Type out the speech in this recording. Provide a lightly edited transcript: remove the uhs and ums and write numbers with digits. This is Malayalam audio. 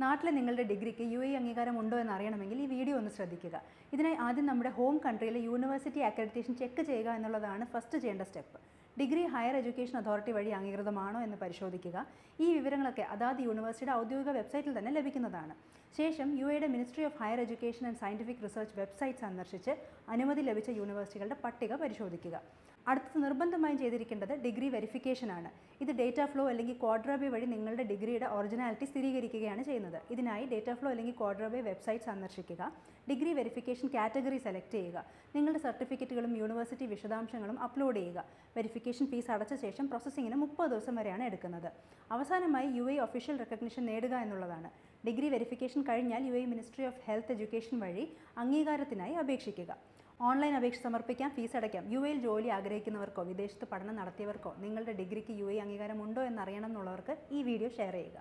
നാട്ടിലെ നിങ്ങളുടെ ഡിഗ്രിക്ക് UAE അംഗീകാരം ഉണ്ടോ എന്ന് അറിയണമെങ്കിൽ ഈ വീഡിയോ ഒന്ന് ശ്രദ്ധിക്കുക. ഇതിനായി ആദ്യം നമ്മുടെ ഹോം കൺട്രിയിലെ യൂണിവേഴ്സിറ്റി അക്രഡിറ്റേഷൻ ചെക്ക് ചെയ്യുക എന്നുള്ളതാണ് ഫസ്റ്റ് ചെയ്യേണ്ട step. Degree higher education authority വഴി അംഗീകൃതമാണോ എന്ന് പരിശോധിക്കുക. ഈ വിവരങ്ങളൊക്കെ അതാത് യൂണിവേഴ്സിറ്റിയുടെ ഔദ്യോഗിക വെബ്സൈറ്റിൽ തന്നെ ലഭിക്കുന്നതാണ്. ശേഷം UAEയുടെ ministry of higher education and scientific research website സന്ദർശിച്ച് അനുമതി ലഭിച്ച യൂണിവേഴ്സിറ്റികളുടെ പട്ടിക പരിശോധിക്കുക. അടുത്തത് നിർബന്ധമായും ചെയ്തിരിക്കേണ്ടത് ഡിഗ്രി വെരിഫിക്കേഷനാണ്. ഇത് ഡേറ്റാ ഫ്ലോ അല്ലെങ്കിൽ ക്വാഡ്രാബേ വഴി നിങ്ങളുടെ ഡിഗ്രിയുടെ ഒറിജിനാലിറ്റി സ്ഥിരീകരിക്കുകയാണ് ചെയ്യുന്നത്. ഇതിനായി ഡേറ്റാ ഫ്ലോ അല്ലെങ്കിൽ ക്വാഡ്രാബേ വെബ്സൈറ്റ് സന്ദർശിക്കുക. ഡിഗ്രി വെരിഫിക്കേഷൻ കാറ്റഗറി സെലക്ട് ചെയ്യുക. നിങ്ങളുടെ സർട്ടിഫിക്കറ്റുകളും യൂണിവേഴ്സിറ്റി വിശദാംശങ്ങളും അപ്ലോഡ് ചെയ്യുക. വെരിഫിക്കേഷൻ ഫീസ് അടച്ച ശേഷം പ്രോസസ്സിങ്ങിന് 30 ദിവസം വരെയാണ് എടുക്കുന്നത്. അവസാനമായി UAE ഒഫീഷ്യൽ റെക്കഗ്നിഷൻ നേടുക എന്നുള്ളതാണ്. ഡിഗ്രി വെരിഫിക്കേഷൻ കഴിഞ്ഞാൽ UAE ministry of health education വഴി അംഗീകാരത്തിനായി അപേക്ഷിക്കുക. ഓൺലൈൻ അപേക്ഷ സമർപ്പിക്കാം, ഫീസ് അടയ്ക്കാം. UAEയിൽ ജോലി ആഗ്രഹിക്കുന്നവർക്കോ വിദേശത്ത് പഠനം നടത്തിയവർക്കോ നിങ്ങളുടെ ഡിഗ്രിക്ക് UAE അംഗീകാരം ഉണ്ടോ എന്നറിയണം എന്നുള്ളവർക്ക് ഈ വീഡിയോ ഷെയർ ചെയ്യുക.